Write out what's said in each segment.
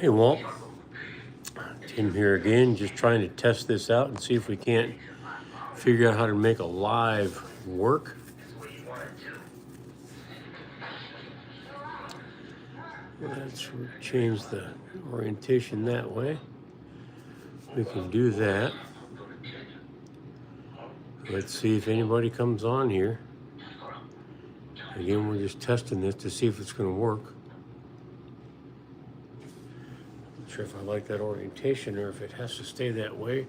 Hey Walt, Tim here again, just trying to test this out and see if we can't figure out how to make a live work. Let's change the orientation that way. We can do that. Let's see if anybody comes on here. Again, we're just testing this to see if it's going to work. Not sure if I like that orientation or if it has to stay that way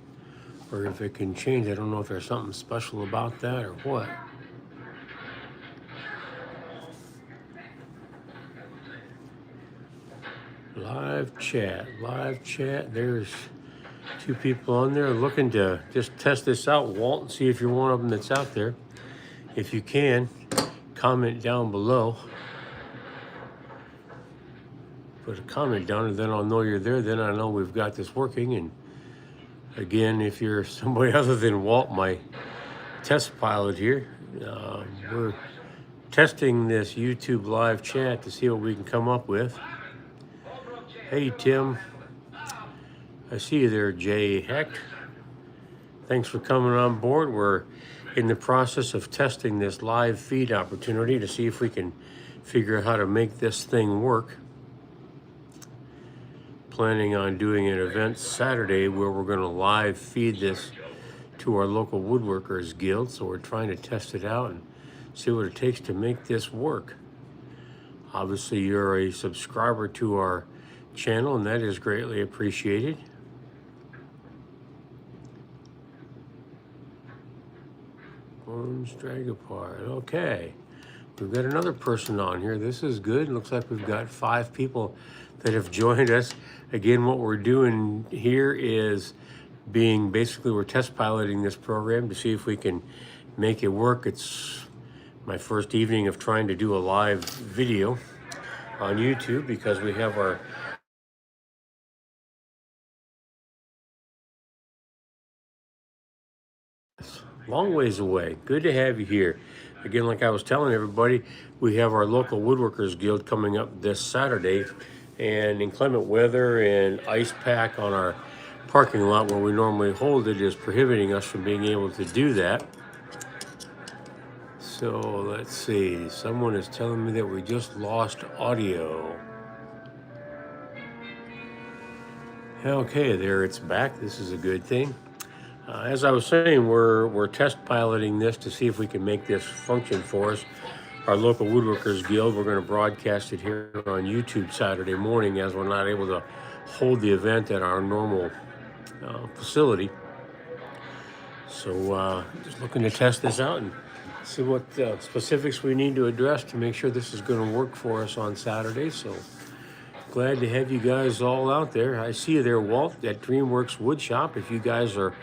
or if it can change. I don't know if there's something special about that or what. Live chat. There's two people on there looking to just test this out, Walt, and see if you're one of them that's out there. If you can, comment down below. Put a comment down and then I'll know you're there. Then I know we've got this working. And again, if you're somebody other than Walt, my test pilot here, we're testing this YouTube live chat to see what we can come up with. Hey, Tim. I see you there, Jay Heck. Thanks for coming on board. We're in the process of testing this live feed opportunity to see if we can figure out how to make this thing work. Planning on doing an event Saturday where we're going to live feed this to our local woodworkers guild. So we're trying to test it out and see what it takes to make this work. Obviously, you're a subscriber to our channel, and that is greatly appreciated. Bones drag apart. Okay, we've got another person on here. This is good. Looks like we've got 5 people that have joined us. Again, what we're doing here is we're test piloting this program to see if we can make it work. It's my first evening of trying to do a live video on YouTube because we have our long ways away. Good to have you here. Again, like I was telling everybody, we have our local woodworkers guild coming up this Saturday, and inclement weather and ice pack on our parking lot where we normally hold it is prohibiting us from being able to do that. So let's see, someone is telling me that we just lost audio. Okay, there it's back. This is a good thing. As I was saying, we're test piloting this to see if we can make this function for us. Our local woodworkers guild, we're going to broadcast it here on YouTube Saturday morning as we're not able to hold the event at our normal facility. So just looking to test this out and see what specifics we need to address to make sure this is going to work for us on Saturday. So glad to have you guys all out there. I see you there, Walt, at DreamWorks Woodshop. If you guys are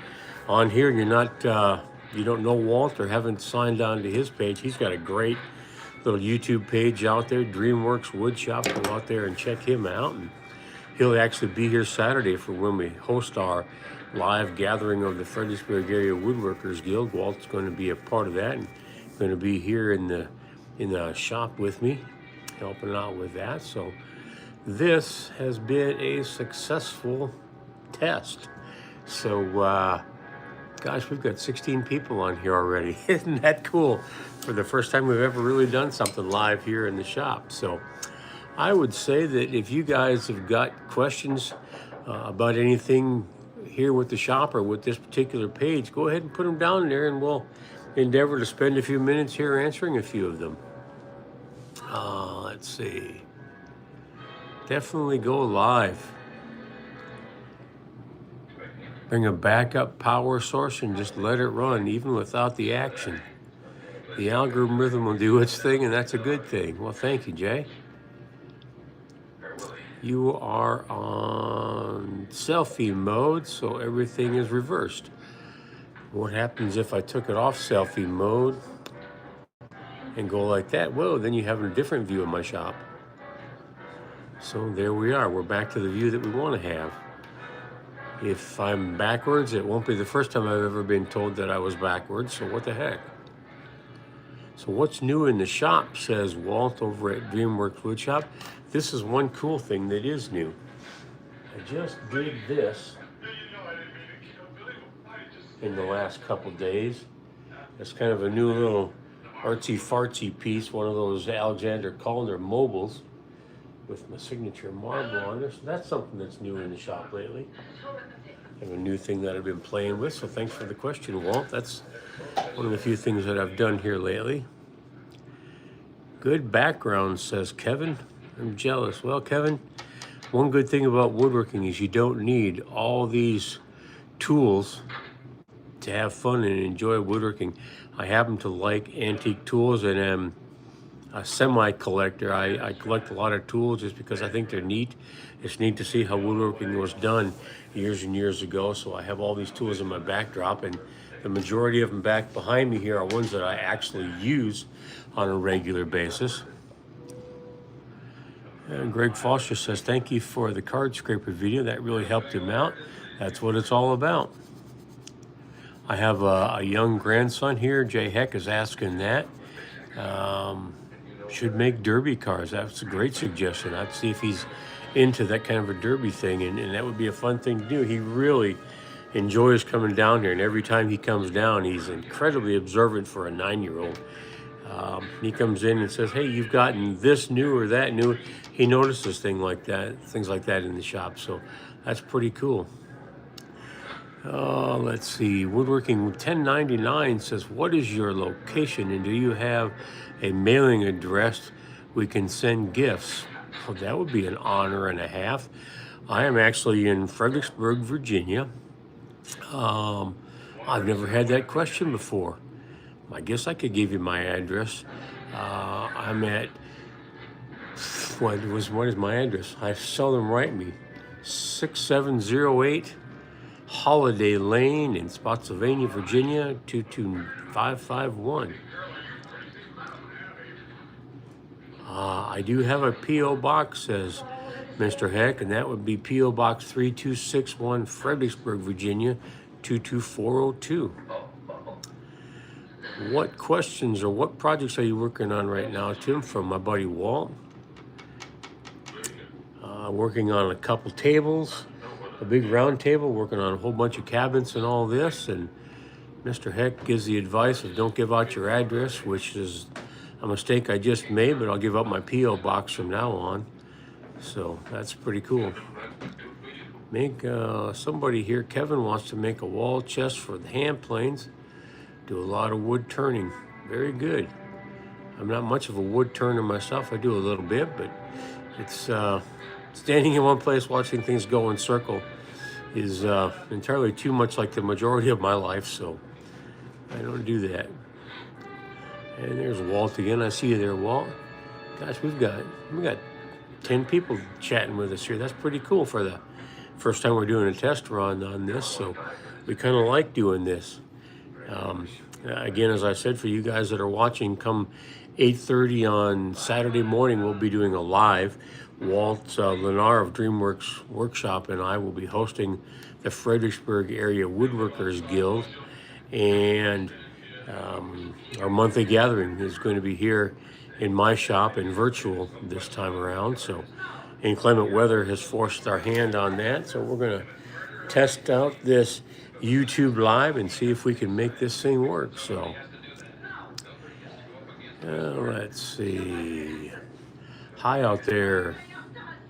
on here and you're not, you don't know Walt or haven't signed on to his page, he's got a great little YouTube page out there, DreamWorks Woodshop. Go out there and check him out. And he'll actually be here Saturday for when we host our live gathering of the Fredericksburg Area Woodworkers Guild. Walt's going to be a part of that and going to be here in the shop with me, helping out with that. So this has been a successful test. So, gosh, we've got 16 people on here already. Isn't that cool? For the first time we've ever really done something live here in the shop. So I would say that if you guys have got questions about anything here with the shop or with this particular page, go ahead and put them down there and we'll endeavor to spend a few minutes here answering a few of them. Let's see. Definitely go live. Bring a backup power source and just let it run, even without the action. The algorithm will do its thing, and that's a good thing. Well, thank you, Jay. You are on selfie mode, so everything is reversed. What happens if I took it off selfie mode and go like that? Whoa, then you have a different view of my shop. So there we are. We're back to the view that we want to have. If I'm backwards, it won't be the first time I've ever been told that I was backwards, so what the heck? So what's new in the shop, says Walt over at DreamWorks Woodshop. This is one cool thing that is new. I just did this in the last couple days. It's kind of a new little artsy-fartsy piece, one of those Alexander Calder mobiles with my signature marble on there. So that's something that's new in the shop lately. I have a new thing that I've been playing with, so thanks for the question, Walt. That's one of the few things that I've done here lately. Good background, says Kevin. I'm jealous. Well, Kevin, one good thing about woodworking is you don't need all these tools to have fun and enjoy woodworking. I happen to like antique tools and am a semi-collector. I collect a lot of tools just because I think they're neat. It's neat to see how woodworking was done years and years ago. So I have all these tools in my backdrop, and the majority of them back behind me here are ones that I actually use on a regular basis. And Greg Foster says, thank you for the card scraper video. That really helped him out. That's what it's all about. I have a young grandson here. Jay Heck is asking that. Should make derby cars. That's a great suggestion. I'd see if he's into that kind of a derby thing, and that would be a fun thing to do. He really enjoys coming down here, and every time he comes down, he's incredibly observant for a 9-year-old. He comes in and says, hey, you've gotten this new or that new. He notices things like that in the shop, so that's pretty cool. Let's see, Woodworking 1099 says, what is your location, and do you have a mailing address we can send gifts? Well, that would be an honor and a half. I am actually in Fredericksburg, Virginia. I've never had that question before. I guess I could give you my address. I'm at, what is my address? I seldom write me. 6708 Holiday Lane in Spotsylvania, Virginia, 22551. I do have a P.O. box, says Mr. Heck, and that would be P.O. Box 3261, Fredericksburg, Virginia, 22402. What questions or what projects are you working on right now, Tim? From my buddy Walt. Working on a couple tables, a big round table, working on a whole bunch of cabinets and all this. And Mr. Heck gives the advice of don't give out your address, which is a mistake I just made, but I'll give out my P.O. box from now on. So that's pretty cool. Somebody here, Kevin, wants to make a wall chest for the hand planes. Do a lot of wood turning. Very good. I'm not much of a wood turner myself. I do a little bit, but it's standing in one place watching things go in circle is entirely too much like the majority of my life, so I don't do that. And there's Walt again. I see you there, Walt. Gosh, we got 10 people chatting with us here. That's pretty cool for the first time we're doing a test run on this, so we kind of like doing this. Again, as I said, for you guys that are watching, come 8:30 on Saturday morning, we'll be doing a live. Walt Lenar of DreamWorks Workshop and I will be hosting the Fredericksburg Area Woodworkers Guild, and our monthly gathering is going to be here in my shop and virtual this time around. So inclement weather has forced our hand on that, so we're going to test out this YouTube live and see if we can make this thing work. So let's see. Hi out there,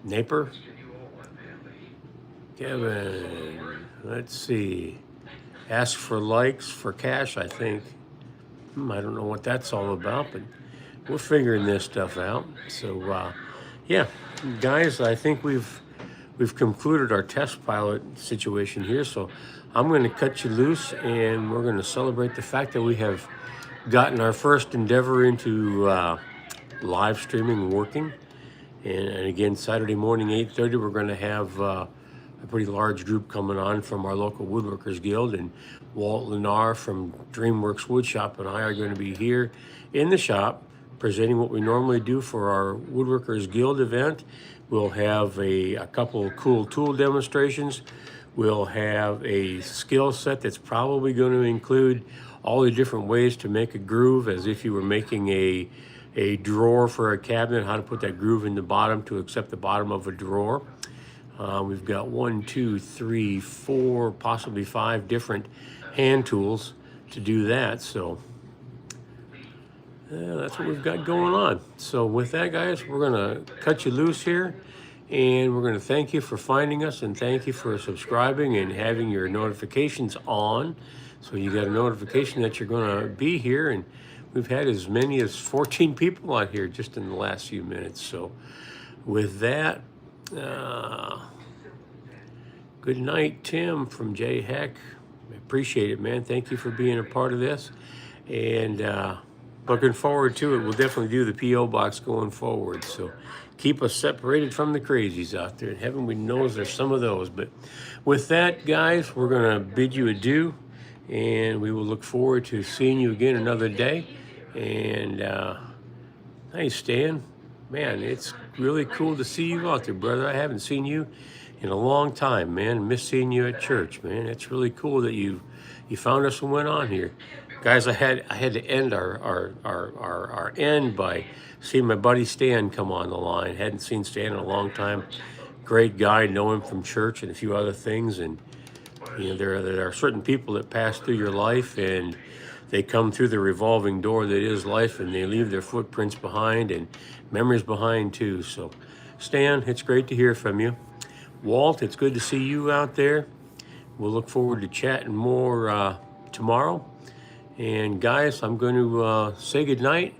Naper. Kevin, let's see. Ask for likes for cash, I think. I don't know what that's all about, but we're figuring this stuff out. So yeah, guys, I think we've concluded our test pilot situation here. So I'm going to cut you loose, and we're going to celebrate the fact that we have gotten our first endeavor into live streaming working. And again, Saturday morning, 8:30, we're going to have a pretty large group coming on from our local Woodworkers Guild, and Walt Lenar from DreamWorks Woodshop and I are going to be here in the shop presenting what we normally do for our Woodworkers Guild event. We'll have a couple of cool tool demonstrations. We'll have a skill set that's probably going to include all the different ways to make a groove, as if you were making a drawer for a cabinet, how to put that groove in the bottom to accept the bottom of a drawer. We've got 1, 2, 3, 4, possibly 5 different hand tools to do that. So that's what we've got going on. So with that, guys, we're going to cut you loose here. And we're going to thank you for finding us, and thank you for subscribing and having your notifications on. So you got a notification that you're going to be here. And we've had as many as 14 people out here just in the last few minutes. So with that, good night, Tim from J Heck. I appreciate it, man. Thank you for being a part of this. And looking forward to it. We'll definitely do the P.O. box going forward. So keep us separated from the crazies out there. Heaven knows there's some of those. But with that, guys, we're going to bid you adieu. And we will look forward to seeing you again another day. And hey, Stan, man, it's really cool to see you out there, brother. I haven't seen you in a long time, man. Miss seeing you at church, man. It's really cool that you found us and went on here. Guys, I had to end our end by seeing my buddy Stan come on the line. Hadn't seen Stan in a long time. Great guy, know him from church and a few other things. And you know, there are certain people that pass through your life, and they come through the revolving door that is life, and they leave their footprints behind and memories behind too. So, Stan, it's great to hear from you. Walt, it's good to see you out there. We'll look forward to chatting more tomorrow. And guys, I'm going to say goodnight,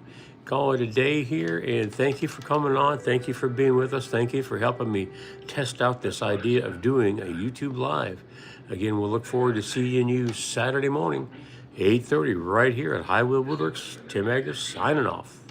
call it a day here, and thank you for coming on. Thank you for being with us. Thank you for helping me test out this idea of doing a YouTube Live. Again, we'll look forward to seeing you Saturday morning, 8:30, right here at Highwheel Woodworks. Tim Eggers signing off.